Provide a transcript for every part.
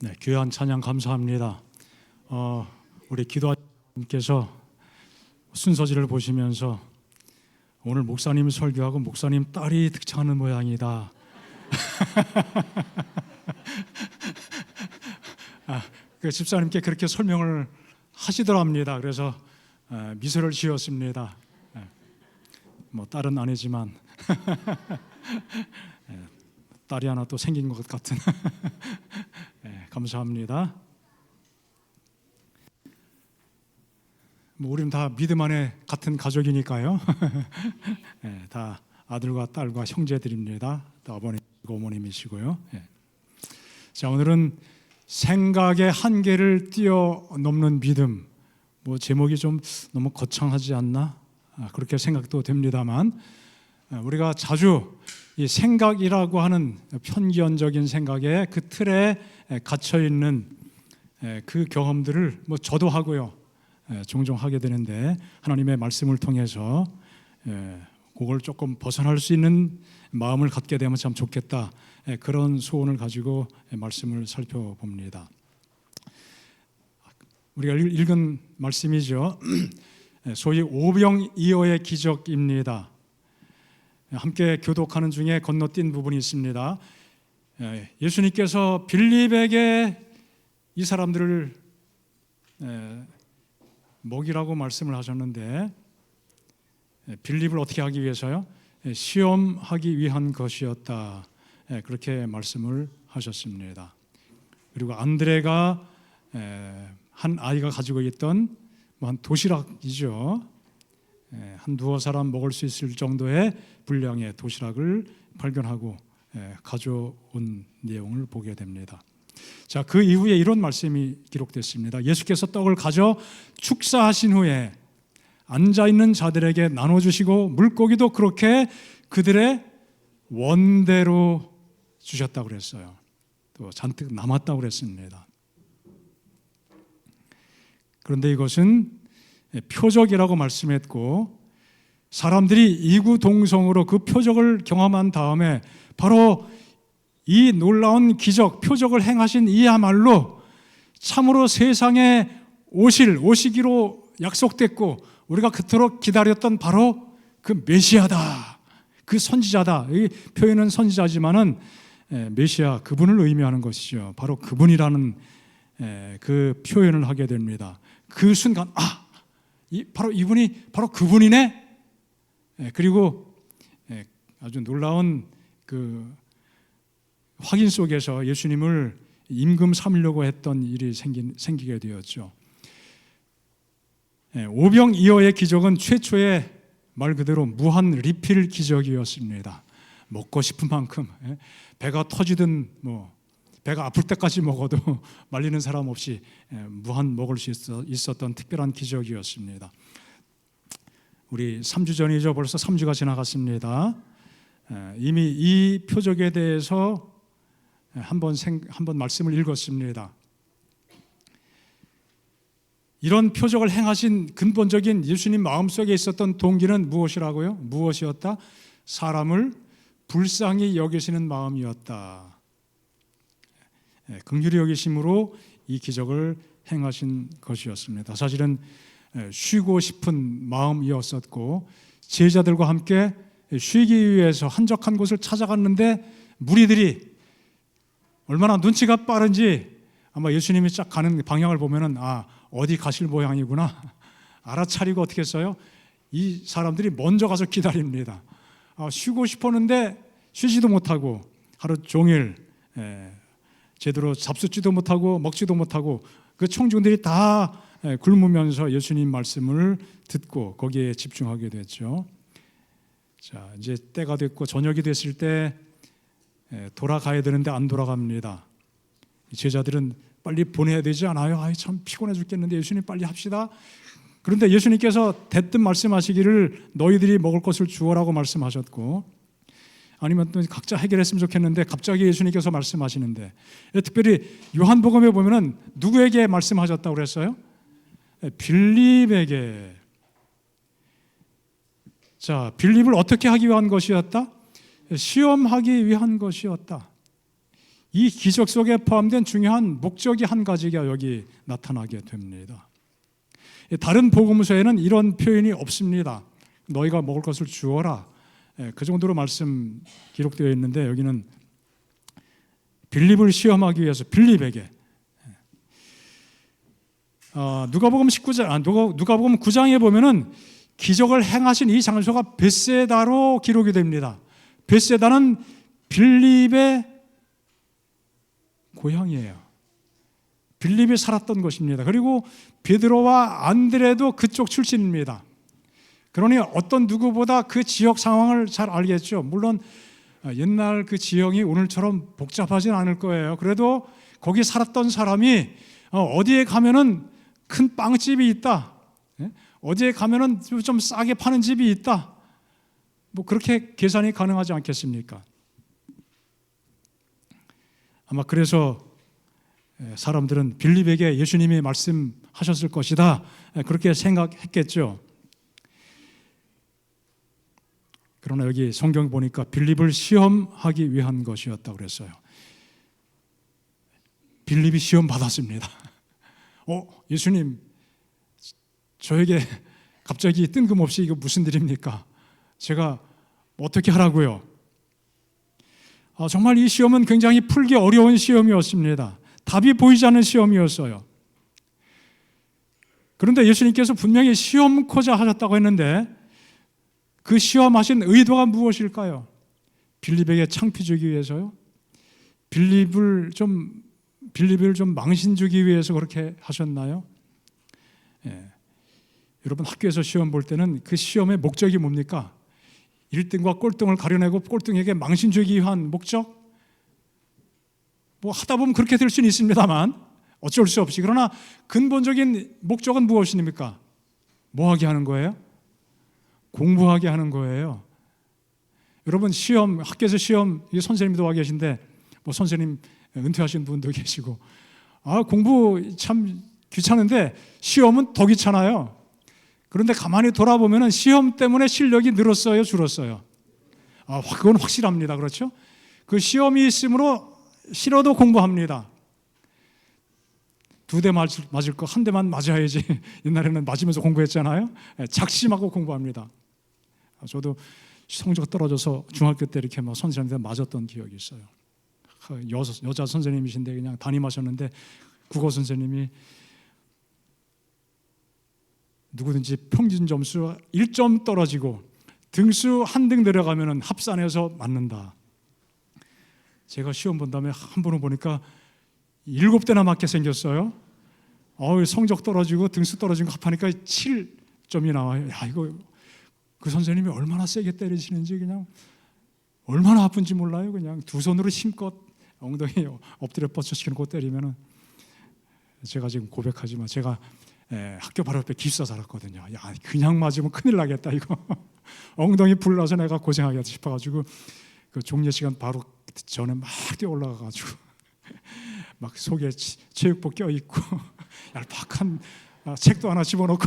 네, 귀한 찬양 감사합니다. 우리 기도하님께서 순서지를 보시면서 오늘 목사님 설교하고 목사님 딸이 득창하는 모양이다. 그 집사님께 그렇게 설명을 하시더랍니다. 그래서 미소를 지었습니다. 뭐 딸은 아니지만 딸이 하나 또 생긴 것 같은. 감사합니다. 뭐 우리는 다 믿음 안에 같은 가족이니까요. 다 아들과 딸과 형제들입니다. 또 아버님이고 어머님이시고요. 자, 오늘은 생각의 한계를 뛰어넘는 믿음. 뭐 제목이 좀 너무 거창하지 않나? 그렇게 생각도 됩니다만, 우리가 자주 이 생각이라고 하는 편견적인 생각의 그 틀에 갇혀 있는 그 경험들을 뭐 저도 하고요, 종종 하게 되는데, 하나님의 말씀을 통해서 그걸 조금 벗어날 수 있는 마음을 갖게 되면 참 좋겠다, 그런 소원을 가지고 말씀을 살펴봅니다. 우리가 읽은 말씀이죠. 소위 오병이어의 기적입니다. 함께 교독하는 중에 건너뛴 부분이 있습니다. 예수님께서 빌립에게 이 사람들을 먹이라고 말씀을 하셨는데, 빌립을 어떻게 하기 위해서요? 시험하기 위한 것이었다, 그렇게 말씀을 하셨습니다. 그리고 안드레가 한 아이가 가지고 있던 한 도시락이죠, 한 두어 사람 먹을 수 있을 정도의 분량의 도시락을 발견하고 가져온 내용을 보게 됩니다. 자, 그 이후에 이런 말씀이 기록됐습니다. 예수께서 떡을 가져 축사하신 후에 앉아있는 자들에게 나눠주시고 물고기도 그렇게 그들의 원대로 주셨다고 그랬어요. 또 잔뜩 남았다고 그랬습니다. 그런데 이것은 표적이라고 말씀했고, 사람들이 이구동성으로 그 표적을 경험한 다음에 바로 이 놀라운 기적, 표적을 행하신 이야말로 참으로 세상에 오시기로 약속됐고 우리가 그토록 기다렸던 바로 그 메시아다, 그 선지자다. 이 표현은 선지자지만은 메시아, 그분을 의미하는 것이죠. 바로 그분이라는 그 표현을 하게 됩니다. 그 순간 바로 이분이 바로 그분이네. 그리고 아주 놀라운 그 확인 속에서 예수님을 임금 삼으려고 했던 일이 생기게 되었죠. 오병이어의 기적은 최초의 말 그대로 무한 리필 기적이었습니다. 먹고 싶은 만큼, 배가 터지든 뭐 배가 아플 때까지 먹어도 말리는 사람 없이 무한 먹을 수 있었던 특별한 기적이었습니다. 우리 3주 전이죠. 벌써 3주가 지나갔습니다. 이미 이 표적에 대해서 한번 말씀을 읽었습니다. 이런 표적을 행하신 근본적인 예수님 마음속에 있었던 동기는 무엇이라고요? 무엇이었다? 사람을 불쌍히 여기시는 마음이었다. 긍휼히 여기심으로 이 기적을 행하신 것이었습니다. 사실은 쉬고 싶은 마음이었었고, 제자들과 함께 쉬기 위해서 한적한 곳을 찾아갔는데 무리들이 얼마나 눈치가 빠른지 아마 예수님이 쫙 가는 방향을 보면은 어디 가실 모양이구나 알아차리고 어떻게 했어요? 이 사람들이 먼저 가서 기다립니다. 쉬고 싶었는데 쉬지도 못하고 하루 종일 제대로 잡수지도 못하고 먹지도 못하고 그 청중들이 다 굶으면서 예수님 말씀을 듣고 거기에 집중하게 됐죠. 자, 이제 때가 됐고 저녁이 됐을 때 돌아가야 되는데 안 돌아갑니다. 제자들은 빨리 보내야 되지 않아요? 참 피곤해 죽겠는데 예수님 빨리 합시다. 그런데 예수님께서 대뜸 말씀하시기를 너희들이 먹을 것을 주어라고 말씀하셨고, 아니면 또 각자 해결했으면 좋겠는데 갑자기 예수님께서 말씀하시는데, 특별히 요한복음에 보면은 누구에게 말씀하셨다고 그랬어요? 빌립에게. 자, 빌립을 어떻게 하기 위한 것이었다? 시험하기 위한 것이었다. 이 기적 속에 포함된 중요한 목적이 한 가지가 여기 나타나게 됩니다. 다른 복음서에는 이런 표현이 없습니다. 너희가 먹을 것을 주어라. 그 정도로 말씀 기록되어 있는데 여기는 빌립을 시험하기 위해서 빌립에게 누가복음 9장에 보면은 기적을 행하신 이 장소가 벳세다로 기록이 됩니다. 벳세다는 빌립의 고향이에요. 빌립이 살았던 곳입니다. 그리고 베드로와 안드레도 그쪽 출신입니다. 그러니 어떤 누구보다 그 지역 상황을 잘 알겠죠. 물론 옛날 그 지형이 오늘처럼 복잡하진 않을 거예요. 그래도 거기 살았던 사람이 어디에 가면은 큰 빵집이 있다, 어디에 가면은 좀 싸게 파는 집이 있다, 뭐 그렇게 계산이 가능하지 않겠습니까? 아마 그래서 사람들은 빌립에게 예수님이 말씀하셨을 것이다, 그렇게 생각했겠죠. 그러나 여기 성경 보니까 빌립을 시험하기 위한 것이었다고 그랬어요. 빌립이 시험 받았습니다. 예수님, 저에게 갑자기 뜬금없이 이거 무슨 일입니까? 제가 어떻게 하라고요? 정말 이 시험은 굉장히 풀기 어려운 시험이었습니다. 답이 보이지 않는 시험이었어요. 그런데 예수님께서 분명히 시험코자 하셨다고 했는데 그 시험하신 의도가 무엇일까요? 빌립에게 창피 주기 위해서요? 빌립을 좀 망신 주기 위해서 그렇게 하셨나요? 여러분 학교에서 시험 볼 때는 그 시험의 목적이 뭡니까? 1등과 꼴등을 가려내고 꼴등에게 망신 주기 위한 목적? 뭐 하다 보면 그렇게 될 수는 있습니다만 어쩔 수 없이. 그러나 근본적인 목적은 무엇입니까? 뭐 하게 하는 거예요? 공부하게 하는 거예요. 여러분 학교에서 시험, 선생님도 와 계신데 뭐 선생님 은퇴하신 분도 계시고 공부 참 귀찮은데 시험은 더 귀찮아요. 그런데 가만히 돌아보면 시험 때문에 실력이 늘었어요, 줄었어요? 그건 확실합니다. 그렇죠? 그 시험이 있으므로 싫어도 공부합니다. 2대 맞을 거 1대만 맞아야지. 옛날에는 맞으면서 공부했잖아요. 작심하고 공부합니다. 저도 성적 떨어져서 중학교 때 이렇게 막 선생님한테 맞았던 기억이 있어요. 여자 선생님이신데 그냥 담임하셨는데 국어 선생님이 누구든지 평균 점수 1점 떨어지고 등수 1등 내려가면 합산해서 맞는다. 제가 시험 본 다음에 한 번을 보니까 7대나 맞게 생겼어요. 성적 떨어지고 등수 떨어진 거 합하니까 7점이 나와요. 이거 그 선생님이 얼마나 세게 때리시는지 그냥 얼마나 아픈지 몰라요. 그냥 두 손으로 힘껏 엉덩이에 엎드려 뻗쳐시키고 때리면은 제가 지금 고백하지만 제가 학교 바로 옆에 기숙사 살았거든요. 그냥 맞으면 큰일 나겠다 이거. 엉덩이 불나서 내가 고생하겠다 싶어가지고 그 종례 시간 바로 전에 막 뛰어 올라가가지고 막 속에 체육복 껴입고 얄팍한 책도 하나 집어넣고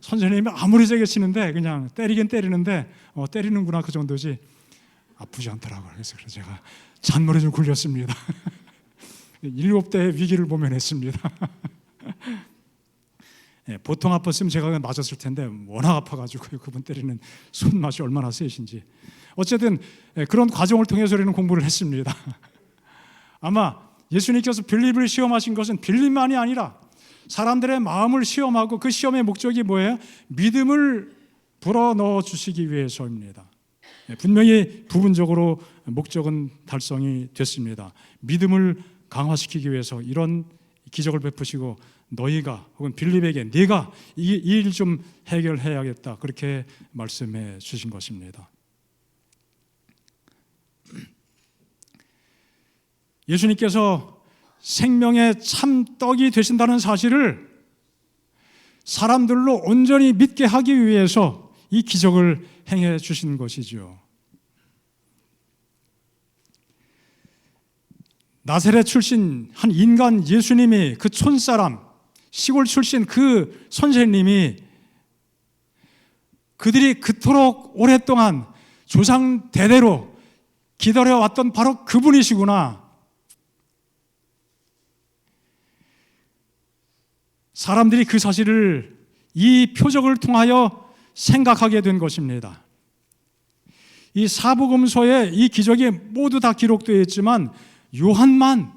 선생님이 아무리 세게 치는데 그냥 때리긴 때리는데 때리는구나 그 정도지 아프지 않더라고요. 그래서 제가 잔머리 좀 굴렸습니다. 7대의 위기를 모면했습니다. 보통 아팠으면 제가 맞았을 텐데 워낙 아파가지고 그분 때리는 손맛이 얼마나 세신지. 어쨌든 그런 과정을 통해서 우리는 공부를 했습니다. 아마 예수님께서 빌립을 시험하신 것은 빌립만이 아니라 사람들의 마음을 시험하고 그 시험의 목적이 뭐예요? 믿음을 불어넣어 주시기 위해서입니다. 분명히 부분적으로 목적은 달성이 됐습니다. 믿음을 강화시키기 위해서 이런 기적을 베푸시고 너희가 혹은 빌립에게 네가 이 일 좀 해결해야겠다 그렇게 말씀해 주신 것입니다. 예수님께서 생명의 참 떡이 되신다는 사실을 사람들로 온전히 믿게 하기 위해서 이 기적을 행해 주신 것이죠. 나사렛 출신 한 인간 예수님이 그 촌사람 시골 출신 그 선생님이 그들이 그토록 오랫동안 조상 대대로 기다려왔던 바로 그분이시구나. 사람들이 그 사실을 이 표적을 통하여 생각하게 된 것입니다. 이 사복음서에 이 기적이 모두 다 기록되어 있지만 요한만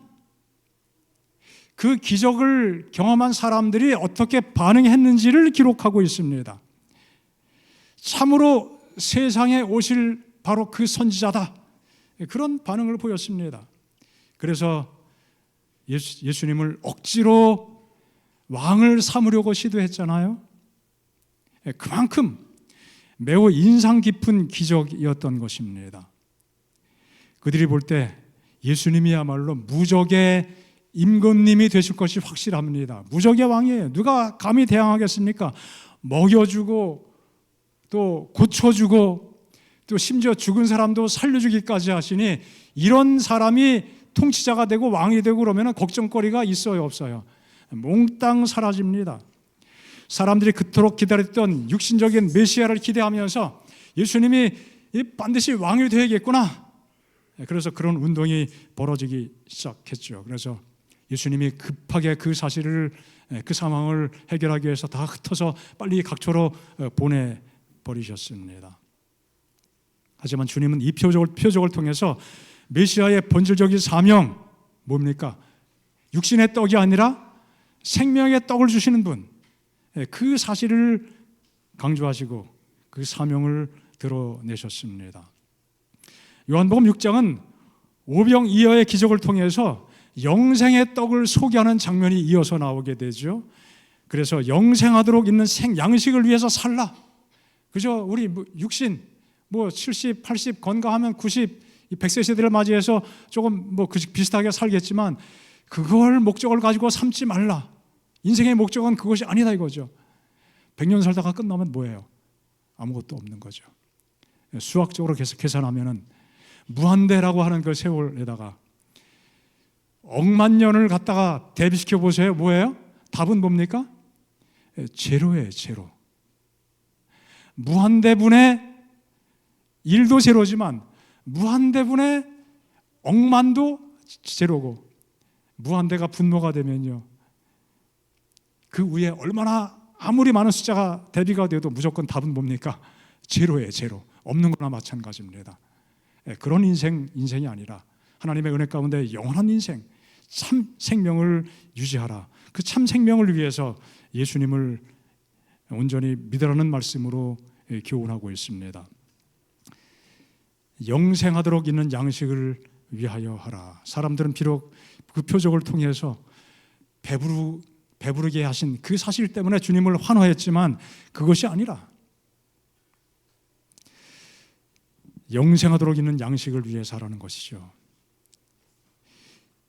그 기적을 경험한 사람들이 어떻게 반응했는지를 기록하고 있습니다. 참으로 세상에 오실 바로 그 선지자다. 그런 반응을 보였습니다. 그래서 예수님을 억지로 왕을 삼으려고 시도했잖아요. 그만큼 매우 인상 깊은 기적이었던 것입니다. 그들이 볼 때 예수님이야말로 무적의 임금님이 되실 것이 확실합니다. 무적의 왕이에요. 누가 감히 대항하겠습니까? 먹여주고 또 고쳐주고 또 심지어 죽은 사람도 살려주기까지 하시니 이런 사람이 통치자가 되고 왕이 되고 그러면 걱정거리가 있어요, 없어요? 몽땅 사라집니다. 사람들이 그토록 기다렸던 육신적인 메시아를 기대하면서 예수님이 반드시 왕이 되야겠구나. 그래서 그런 운동이 벌어지기 시작했죠. 그래서 예수님이 급하게 그 사실을, 그 상황을 해결하기 위해서 다 흩어서 빨리 각처로 보내버리셨습니다. 하지만 주님은 이 표적을 통해서 메시아의 본질적인 사명, 뭡니까? 육신의 떡이 아니라 생명의 떡을 주시는 분, 그 사실을 강조하시고 그 사명을 드러내셨습니다. 요한복음 6장은 오병이어의 기적을 통해서 영생의 떡을 소개하는 장면이 이어서 나오게 되죠. 그래서 영생하도록 있는 양식을 위해서 살라. 그죠? 우리 육신 70, 80 건강하면 90, 100세 시대를 맞이해서 조금 비슷하게 살겠지만 그걸 목적을 가지고 삼지 말라. 인생의 목적은 그것이 아니다 이거죠. 100년 살다가 끝나면 뭐예요? 아무것도 없는 거죠. 수학적으로 계산하면은 무한대라고 하는 그 세월에다가 억만 년을 갖다가 대비시켜 보세요. 뭐예요? 답은 뭡니까? 제로예요, 제로. 무한대분의 1도 제로지만 무한대분의 억만도 제로고 무한대가 분모가 되면요. 그 위에 얼마나 아무리 많은 숫자가 대비가 돼도 무조건 답은 뭡니까? 제로예요, 제로. 없는 거나 마찬가지입니다. 그런 인생이 아니라 하나님의 은혜 가운데 영원한 인생, 참 생명을 유지하라. 그 참 생명을 위해서 예수님을 온전히 믿으라는 말씀으로 교훈하고 있습니다. 영생하도록 있는 양식을 위하여 하라. 사람들은 비록 그 표적을 통해서 배부르게 하신 그 사실 때문에 주님을 환호했지만 그것이 아니라 영생하도록 있는 양식을 위해서 하라는 것이죠.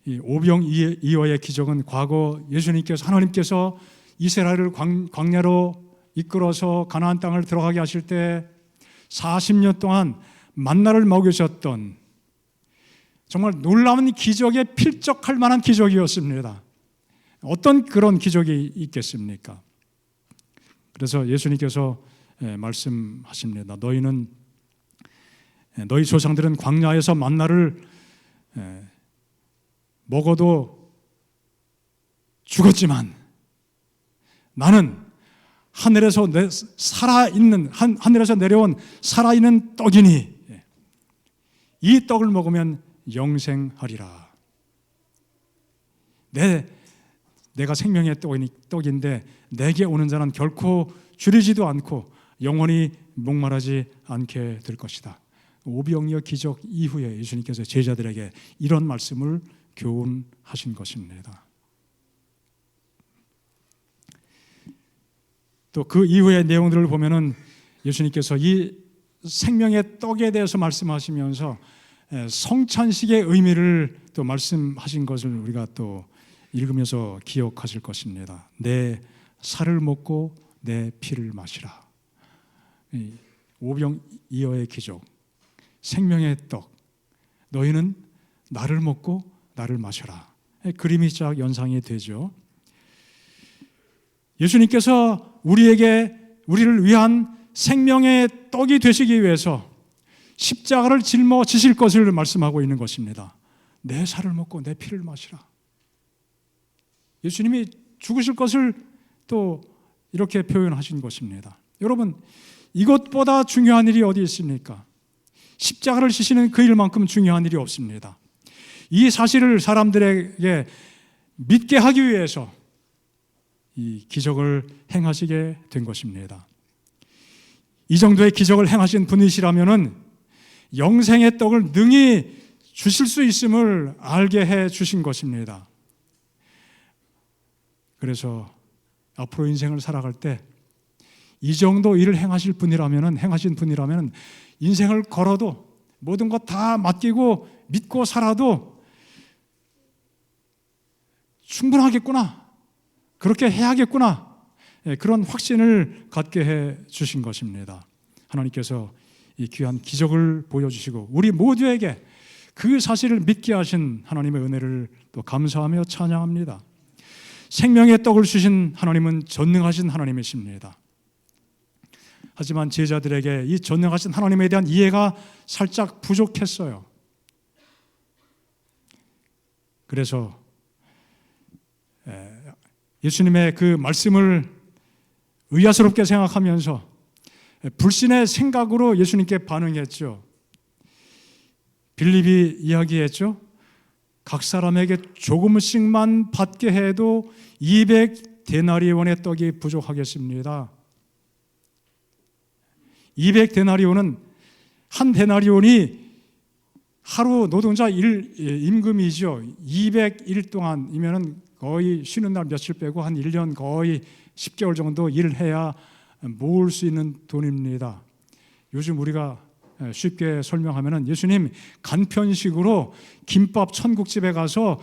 이 오병이어의 기적은 과거 하나님께서 이스라엘을 광야로 이끌어서 가나안 땅을 들어가게 하실 때 40년 동안 만나를 먹이셨던 정말 놀라운 기적에 필적할 만한 기적이었습니다. 어떤 그런 기적이 있겠습니까? 그래서 예수님께서 말씀하십니다. 너희 조상들은 광야에서 만나를 먹어도 죽었지만 나는 하늘에서 내려온 살아있는 떡이니 이 떡을 먹으면 영생하리라. 내가 생명의 떡인데 내게 오는 자는 결코 줄이지도 않고 영원히 목마르지 않게 될 것이다. 오병이어 기적 이후에 예수님께서 제자들에게 이런 말씀을 교훈하신 것입니다. 또 그 이후의 내용들을 보면은 예수님께서 이 생명의 떡에 대해서 말씀하시면서 성찬식의 의미를 또 말씀하신 것을 우리가 또 읽으면서 기억하실 것입니다. 내 살을 먹고 내 피를 마시라. 오병이어의 기적, 생명의 떡, 너희는 나를 먹고 나를 마셔라. 그림이 쫙 연상이 되죠. 예수님께서 우리를 위한 생명의 떡이 되시기 위해서 십자가를 짊어지실 것을 말씀하고 있는 것입니다. 내 살을 먹고 내 피를 마시라. 예수님이 죽으실 것을 또 이렇게 표현하신 것입니다. 여러분, 이것보다 중요한 일이 어디 있습니까? 십자가를 지시는 그 일만큼 중요한 일이 없습니다. 이 사실을 사람들에게 믿게 하기 위해서 이 기적을 행하시게 된 것입니다. 이 정도의 기적을 행하신 분이시라면은 영생의 떡을 능히 주실 수 있음을 알게 해 주신 것입니다. 그래서 앞으로 인생을 살아갈 때 이 정도 일을 행하신 분이라면 인생을 걸어도 모든 것 다 맡기고 믿고 살아도 충분하겠구나, 그렇게 해야겠구나, 그런 확신을 갖게 해 주신 것입니다. 하나님께서 이 귀한 기적을 보여주시고 우리 모두에게 그 사실을 믿게 하신 하나님의 은혜를 또 감사하며 찬양합니다. 생명의 떡을 주신 하나님은 전능하신 하나님이십니다. 하지만 제자들에게 이 전능하신 하나님에 대한 이해가 살짝 부족했어요. 그래서 예수님의 그 말씀을 의아스럽게 생각하면서 불신의 생각으로 예수님께 반응했죠. 빌립이 이야기했죠. 각 사람에게 조금씩만 받게 해도 200데나리온의 떡이 부족하겠습니다. 200데나리온은 한 데나리온이 하루 노동자 임금이죠. 200일 동안이면 거의 쉬는 날 며칠 빼고 한 1년 거의 10개월 정도 일을 해야 모을 수 있는 돈입니다. 요즘 우리가 쉽게 설명하면 예수님 간편식으로 김밥 천국집에 가서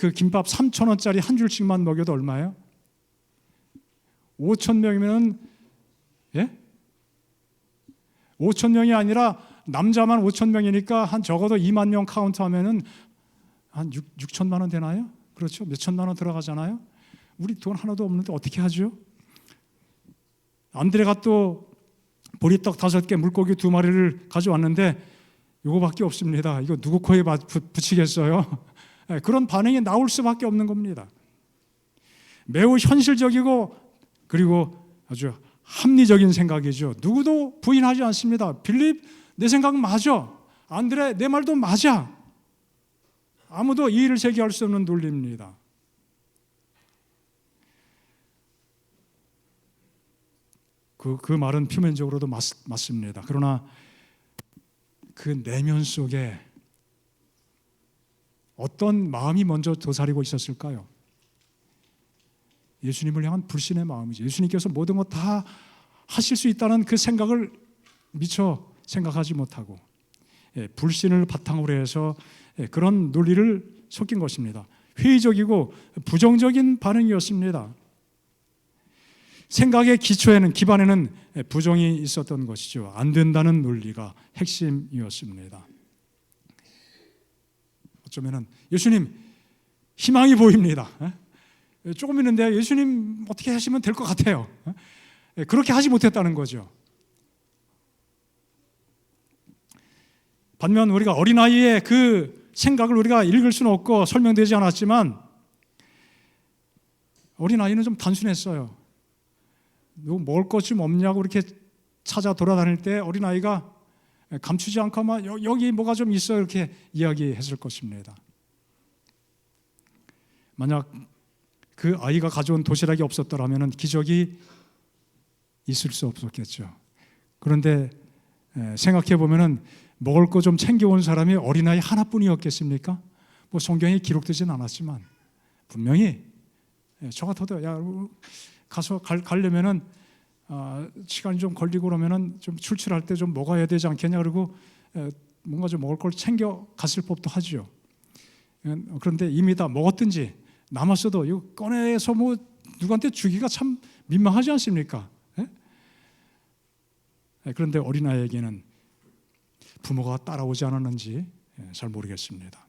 그 김밥 3,000원짜리 한 줄씩만 먹여도 얼마예요? 5,000명이면 5,000명이 아니라 남자만 5,000명이니까 한 적어도 2만 명 카운트하면은 한 6천만 원 되나요? 그렇죠? 몇 천만 원 들어가잖아요. 우리 돈 하나도 없는데 어떻게 하죠? 안드레가 또 보리떡 5개, 물고기 2마리를 가져왔는데 이거밖에 없습니다. 이거 누구 코에 붙이겠어요? 그런 반응이 나올 수밖에 없는 겁니다. 매우 현실적이고 그리고 아주 합리적인 생각이죠. 누구도 부인하지 않습니다. 빌립, 내 생각 맞아. 안드레, 내 말도 맞아. 아무도 이의를 제기할 수 없는 논리입니다. 그 말은 표면적으로도 맞습니다. 그러나 그 내면 속에 어떤 마음이 먼저 도사리고 있었을까요? 예수님을 향한 불신의 마음이죠. 예수님께서 모든 것 다 하실 수 있다는 그 생각을 미처 생각하지 못하고 불신을 바탕으로 해서 그런 논리를 섞인 것입니다. 회의적이고 부정적인 반응이었습니다. 생각의 기반에는 부정이 있었던 것이죠. 안 된다는 논리가 핵심이었습니다. 어쩌면 예수님 희망이 보입니다. 조금 있는데 예수님 어떻게 하시면 될 것 같아요. 그렇게 하지 못했다는 거죠. 반면 우리가 어린아이의 그 생각을 우리가 읽을 수는 없고 설명되지 않았지만 어린아이는 좀 단순했어요. 먹을 것 좀 없냐고 이렇게 찾아 돌아다닐 때 어린아이가 감추지 않고 아마 여기 뭐가 좀 있어 이렇게 이야기했을 것입니다. 만약 그 아이가 가져온 도시락이 없었더라면 기적이 있을 수 없었겠죠. 그런데 생각해 보면은 먹을 거 좀 챙겨온 사람이 어린아이 하나뿐이었겠습니까? 뭐 성경에 기록되지는 않았지만 분명히 저 같아도 야 가서 가려면은 시간이 좀 걸리고 그러면은 좀 출출할 때 좀 먹어야 되지 않겠냐 그러고 뭔가 좀 먹을 걸 챙겨 갔을 법도 하죠. 그런데 이미 다 먹었든지 남았어도 이거 꺼내서 뭐 누구한테 주기가 참 민망하지 않습니까? 그런데 어린아이에게는 부모가 따라오지 않았는지 잘 모르겠습니다.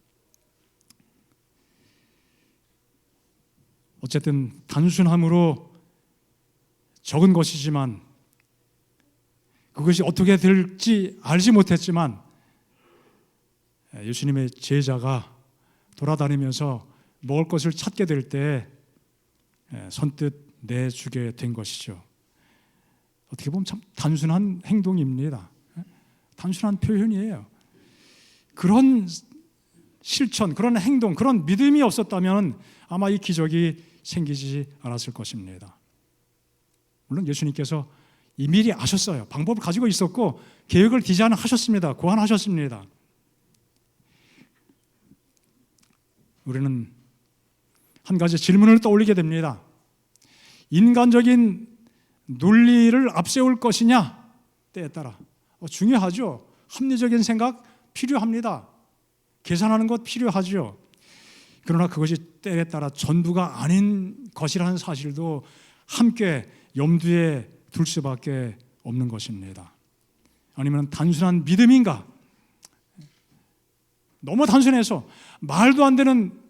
어쨌든 단순함으로 적은 것이지만 그것이 어떻게 될지 알지 못했지만 예수님의 제자가 돌아다니면서 먹을 것을 찾게 될 때 선뜻 내주게 된 것이죠. 어떻게 보면 참 단순한 행동입니다. 단순한 표현이에요. 그런 실천, 그런 행동, 그런 믿음이 없었다면 아마 이 기적이 생기지 않았을 것입니다. 물론 예수님께서 이 미리 아셨어요. 방법을 가지고 있었고 계획을 디자인하셨습니다. 고안하셨습니다. 우리는 한 가지 질문을 떠올리게 됩니다. 인간적인 논리를 앞세울 것이냐? 때에 따라 중요하죠. 합리적인 생각 필요합니다. 계산하는 것 필요하죠. 그러나 그것이 때에 따라 전부가 아닌 것이라는 사실도 함께 염두에 둘 수밖에 없는 것입니다. 아니면 단순한 믿음인가? 너무 단순해서 말도 안 되는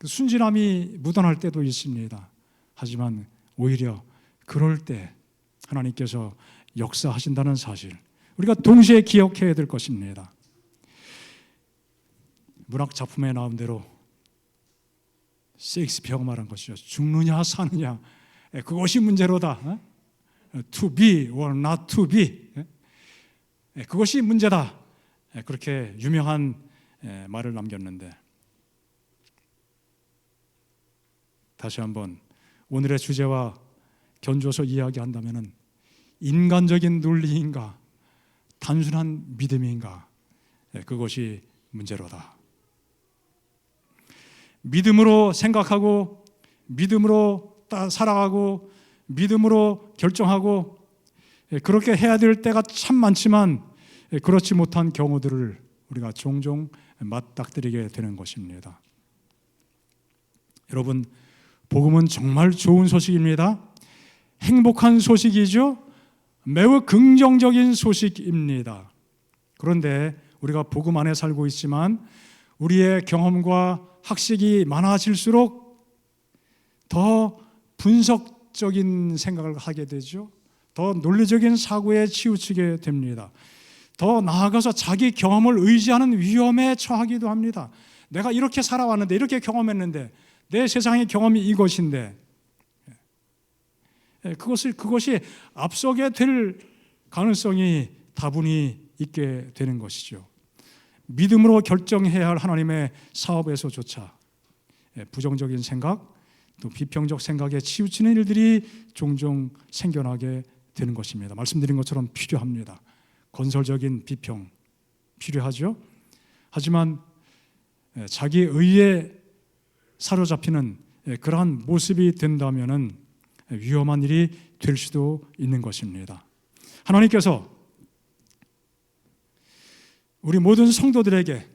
순진함이 묻어날 때도 있습니다. 하지만 오히려 그럴 때 하나님께서 역사하신다는 사실, 우리가 동시에 기억해야 될 것입니다. 문학 작품에 나온 대로 셰익스피어가 말한 것이죠. 죽느냐 사느냐, 그것이 문제로다. To be or not to be, 그것이 문제다. 그렇게 유명한 말을 남겼는데, 다시 한번 오늘의 주제와 견주어서 이야기한다면 인간적인 논리인가, 단순한 믿음인가, 그것이 문제로다. 믿음으로 생각하고 믿음으로 살아가고 믿음으로 결정하고 그렇게 해야 될 때가 참 많지만 그렇지 못한 경우들을 우리가 종종 맞닥뜨리게 되는 것입니다. 여러분, 복음은 정말 좋은 소식입니다. 행복한 소식이죠. 매우 긍정적인 소식입니다. 그런데 우리가 복음 안에 살고 있지만 우리의 경험과 학식이 많아질수록 더 분석적인 생각을 하게 되죠. 더 논리적인 사고에 치우치게 됩니다. 더 나아가서 자기 경험을 의지하는 위험에 처하기도 합니다. 내가 이렇게 살아왔는데, 이렇게 경험했는데, 내 세상의 경험이 이것인데, 그것이 앞서게 될 가능성이 다분히 있게 되는 것이죠. 믿음으로 결정해야 할 하나님의 사업에서조차 부정적인 생각, 또 비평적 생각에 치우치는 일들이 종종 생겨나게 되는 것입니다. 말씀드린 것처럼 필요합니다. 건설적인 비평 필요하죠. 하지만 자기 의에 사로잡히는 그러한 모습이 된다면 위험한 일이 될 수도 있는 것입니다. 하나님께서 우리 모든 성도들에게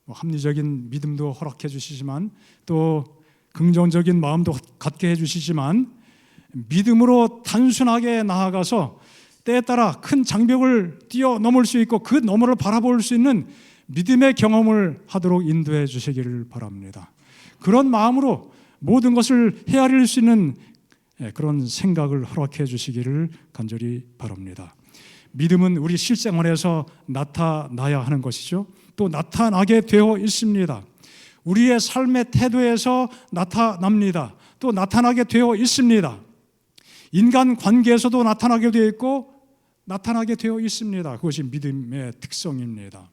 합리적인 믿음도 허락해 주시지만 또 긍정적인 마음도 갖게 해주시지만 믿음으로 단순하게 나아가서 때에 따라 큰 장벽을 뛰어넘을 수 있고 그 너머를 바라볼 수 있는 믿음의 경험을 하도록 인도해 주시기를 바랍니다. 그런 마음으로 모든 것을 헤아릴 수 있는 그런 생각을 허락해 주시기를 간절히 바랍니다. 믿음은 우리 실생활에서 나타나야 하는 것이죠. 또 나타나게 되어 있습니다. 우리의 삶의 태도에서 나타납니다. 또 나타나게 되어 있습니다. 인간 관계에서도 나타나게 되어 있고 나타나게 되어 있습니다. 그것이 믿음의 특성입니다.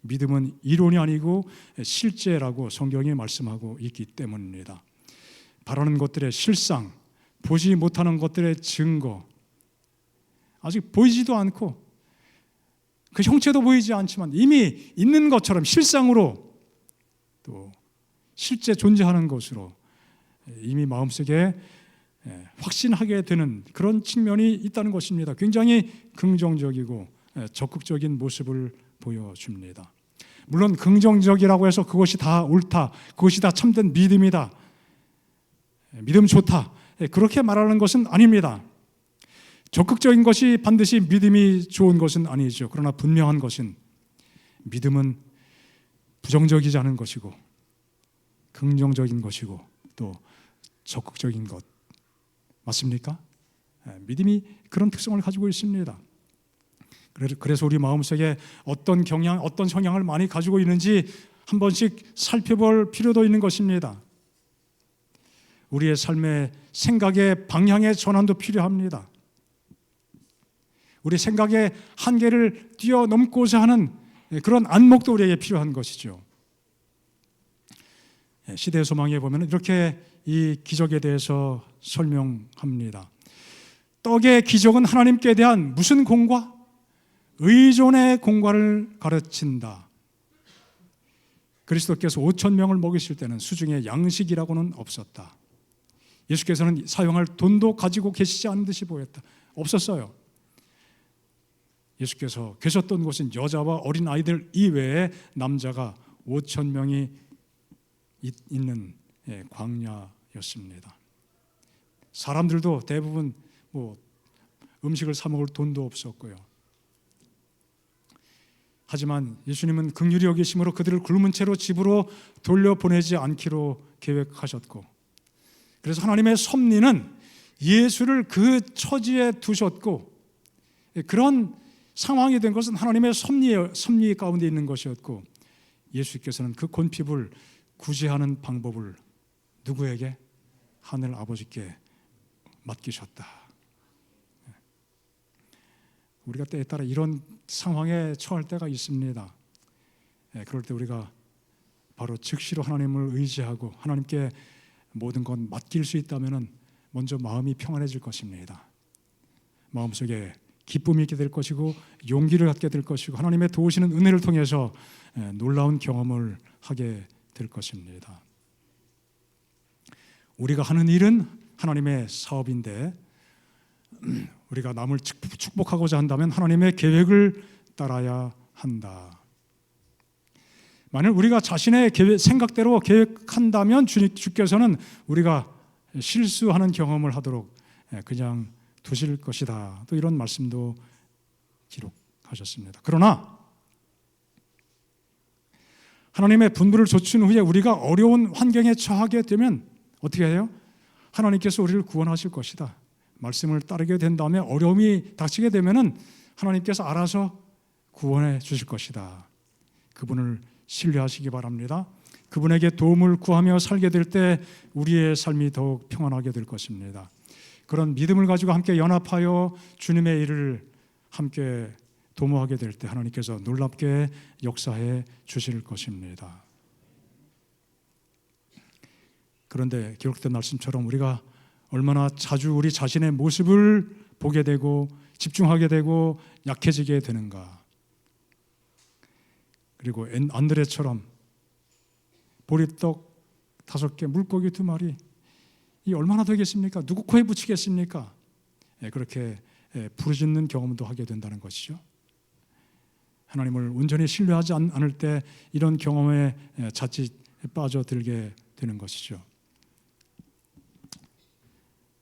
믿음은 이론이 아니고 실제라고 성경이 말씀하고 있기 때문입니다. 바라는 것들의 실상, 보지 못하는 것들의 증거, 아직 보이지도 않고 그 형체도 보이지 않지만 이미 있는 것처럼 실상으로 또 실제 존재하는 것으로 이미 마음속에 확신하게 되는 그런 측면이 있다는 것입니다. 굉장히 긍정적이고 적극적인 모습을 보여줍니다. 물론 긍정적이라고 해서 그것이 다 옳다, 그것이 다 참된 믿음이다, 믿음 좋다, 그렇게 말하는 것은 아닙니다. 적극적인 것이 반드시 믿음이 좋은 것은 아니죠. 그러나 분명한 것은 믿음은 부정적이지 않은 것이고 긍정적인 것이고 또 적극적인 것, 맞습니까? 믿음이 그런 특성을 가지고 있습니다. 그래서 우리 마음속에 어떤 경향, 어떤 성향을 많이 가지고 있는지 한 번씩 살펴볼 필요도 있는 것입니다. 우리의 삶의 생각의 방향의 전환도 필요합니다. 우리 생각의 한계를 뛰어넘고자 하는 그런 안목도 우리에게 필요한 것이죠. 시대의 소망에 보면 이렇게 이 기적에 대해서 설명합니다. 떡의 기적은 하나님께 대한 무슨 공과? 의존의 공과를 가르친다. 그리스도께서 5천 명을 먹이실 때는 수중에 양식이라고는 없었다. 예수께서는 사용할 돈도 가지고 계시지 않은 듯이 보였다. 없었어요. 예수께서 계셨던 곳은 여자와 어린 아이들 이외에 남자가 5천 명이 있는 광야였습니다. 사람들도 대부분 음식을 사 먹을 돈도 없었고요. 하지만 예수님은 긍휼히 여기심으로 그들을 굶은 채로 집으로 돌려보내지 않기로 계획하셨고, 그래서 하나님의 섭리는 예수를 그 처지에 두셨고, 그런 상황이 된 것은 하나님의 섭리 가운데 있는 것이었고, 예수께서는 그 곤핍을 구제하는 방법을 누구에게? 하늘 아버지께 맡기셨다. 우리가 때에 따라 이런 상황에 처할 때가 있습니다. 그럴 때 우리가 바로 즉시로 하나님을 의지하고 하나님께 모든 건 맡길 수 있다면 먼저 마음이 평안해질 것입니다. 마음속에 기쁨이 있게 될 것이고 용기를 갖게 될 것이고 하나님의 도우시는 은혜를 통해서 놀라운 경험을 하게 될 것입니다. 우리가 하는 일은 하나님의 사업인데 우리가 남을 축복하고자 한다면 하나님의 계획을 따라야 한다. 만약 우리가 자신의 생각대로 계획한다면 주께서는 우리가 실수하는 경험을 하도록 그냥 두실 것이다. 또 이런 말씀도 기록하셨습니다. 그러나 하나님의 분부를 좇은 후에 우리가 어려운 환경에 처하게 되면 어떻게 해요? 하나님께서 우리를 구원하실 것이다. 말씀을 따르게 된 다음에 어려움이 닥치게 되면은 하나님께서 알아서 구원해 주실 것이다. 그분을 신뢰하시기 바랍니다. 그분에게 도움을 구하며 살게 될 때 우리의 삶이 더욱 평안하게 될 것입니다. 그런 믿음을 가지고 함께 연합하여 주님의 일을 함께 도모하게 될 때 하나님께서 놀랍게 역사해 주실 것입니다. 그런데 기록된 말씀처럼 우리가 얼마나 자주 우리 자신의 모습을 보게 되고 집중하게 되고 약해지게 되는가. 그리고 안드레처럼 보리떡 5개, 물고기 2마리, 이 얼마나 되겠습니까? 누구 코에 붙이겠습니까? 그렇게 부르짖는 경험도 하게 된다는 것이죠. 하나님을 온전히 신뢰하지 않을 때 이런 경험에 자칫 빠져들게 되는 것이죠.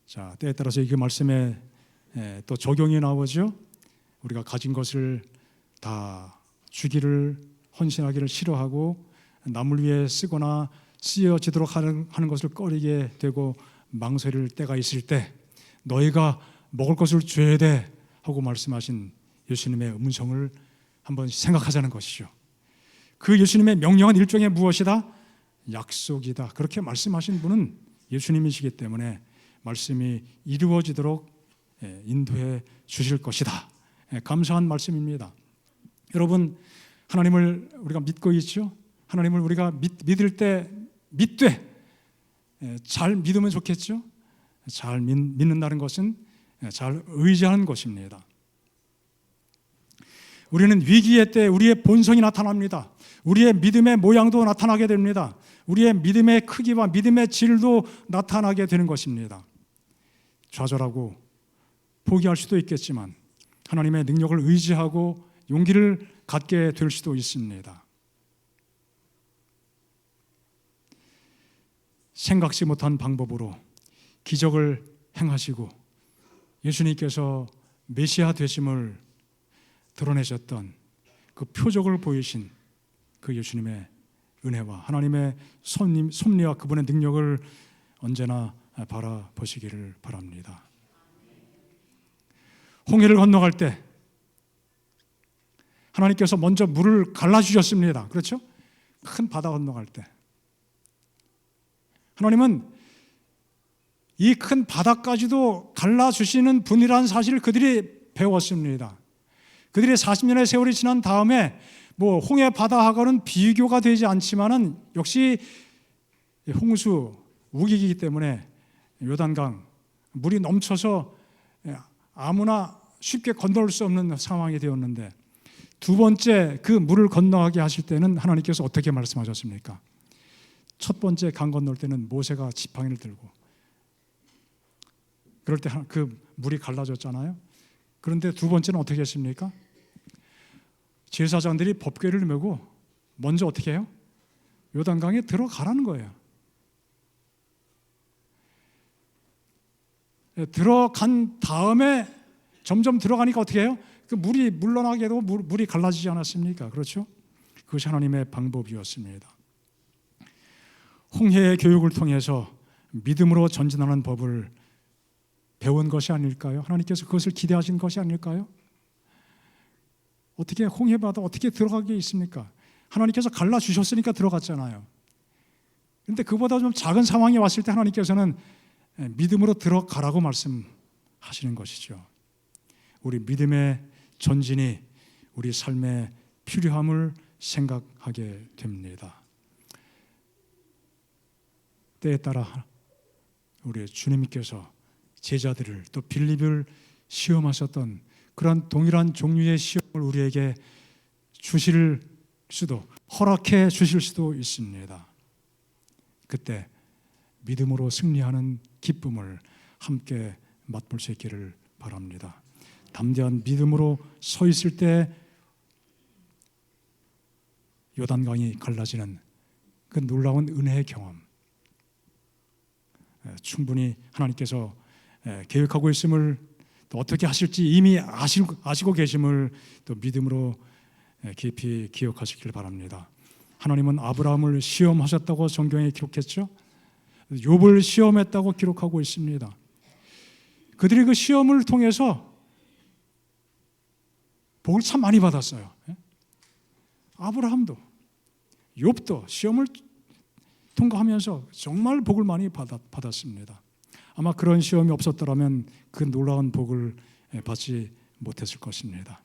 자, 때에 따라서 이 말씀에 또 적용이 나오죠. 우리가 가진 것을 다 주기를 헌신하기를 싫어하고 남을 위해 쓰거나 쓰여지도록 하는 것을 꺼리게 되고 망설일 때가 있을 때 너희가 먹을 것을 줘야 돼 하고 말씀하신 예수님의 음성을 한번 생각하자는 것이죠. 그 예수님의 명령은 일종의 무엇이다? 약속이다. 그렇게 말씀하신 분은 예수님이시기 때문에 말씀이 이루어지도록 인도해 주실 것이다. 감사한 말씀입니다. 여러분, 하나님을 우리가 믿고 있죠? 하나님을 우리가 믿을 때 믿되 잘 믿으면 좋겠죠? 잘 믿는다는 것은 잘 의지하는 것입니다. 우리는 위기의 때 우리의 본성이 나타납니다. 우리의 믿음의 모양도 나타나게 됩니다. 우리의 믿음의 크기와 믿음의 질도 나타나게 되는 것입니다. 좌절하고 포기할 수도 있겠지만 하나님의 능력을 의지하고 용기를 갖게 될 수도 있습니다. 생각지 못한 방법으로 기적을 행하시고 예수님께서 메시아 되심을 드러내셨던 그 표적을 보이신 그 예수님의 은혜와 하나님의 섭리와 그분의 능력을 언제나 바라보시기를 바랍니다. 홍해를 건너갈 때 하나님께서 먼저 물을 갈라주셨습니다. 그렇죠? 큰 바다 건너갈 때 하나님은 이 큰 바다까지도 갈라주시는 분이라는 사실을 그들이 배웠습니다. 그들이 40년의 세월이 지난 다음에 뭐 홍해 바다하고는 비교가 되지 않지만은 역시 홍수 우기이기 때문에 요단강 물이 넘쳐서 아무나 쉽게 건널 수 없는 상황이 되었는데 두 번째 그 물을 건너가게 하실 때는 하나님께서 어떻게 말씀하셨습니까? 첫 번째 강 건널 때는 모세가 지팡이를 들고 그럴 때 그 물이 갈라졌잖아요. 그런데 두 번째는 어떻게 했습니까? 제사장들이 법궤를 메고 먼저 어떻게 해요? 요단강에 들어가라는 거예요. 들어간 다음에 점점 들어가니까 어떻게 해요? 그 물이 물러나게 되고 물이 갈라지지 않았습니까? 그렇죠? 그것이 하나님의 방법이었습니다. 홍해의 교육을 통해서 믿음으로 전진하는 법을 배운 것이 아닐까요? 하나님께서 그것을 기대하신 것이 아닐까요? 어떻게 홍해바다 어떻게 들어가게 있습니까? 하나님께서 갈라주셨으니까 들어갔잖아요. 그런데 그보다 좀 작은 상황이 왔을 때 하나님께서는 믿음으로 들어가라고 말씀하시는 것이죠. 우리 믿음의 전진이 우리 삶의 필요함을 생각하게 됩니다. 때에 따라 우리 주님께서 제자들을 또 빌립을 시험하셨던 그런 동일한 종류의 시험을 우리에게 주실 수도 허락해 주실 수도 있습니다. 그때 믿음으로 승리하는 기쁨을 함께 맛볼 수 있기를 바랍니다. 담대한 믿음으로 서 있을 때 요단강이 갈라지는 그 놀라운 은혜의 경험, 충분히 하나님께서 계획하고 있음을 또 어떻게 하실지 이미 아시고 계심을 또 믿음으로 깊이 기억하시길 바랍니다. 하나님은 아브라함을 시험하셨다고 성경에 기록했죠. 욥을 시험했다고 기록하고 있습니다. 그들이 그 시험을 통해서 복을 참 많이 받았어요. 아브라함도 욥도 시험을 통과하면서 정말 복을 많이 받았습니다. 아마 그런 시험이 없었더라면 그 놀라운 복을 받지 못했을 것입니다.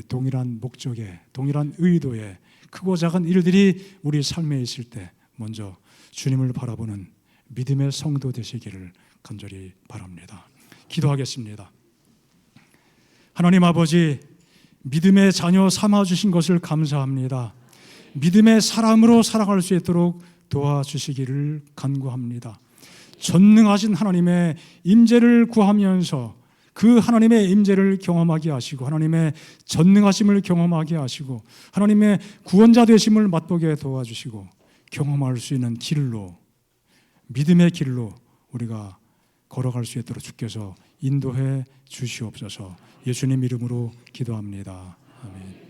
동일한 목적에, 동일한 의도에 크고 작은 일들이 우리 삶에 있을 때 먼저 주님을 바라보는 믿음의 성도 되시기를 간절히 바랍니다. 기도하겠습니다. 하나님 아버지, 믿음의 자녀 삼아주신 것을 감사합니다. 믿음의 사람으로 살아갈 수 있도록 도와주시기를 간구합니다. 전능하신 하나님의 임재를 구하면서 그 하나님의 임재를 경험하게 하시고 하나님의 전능하심을 경험하게 하시고 하나님의 구원자 되심을 맛보게 도와주시고 경험할 수 있는 길로, 믿음의 길로 우리가 걸어갈 수 있도록 주께서 인도해 주시옵소서. 예수님 이름으로 기도합니다. 아멘.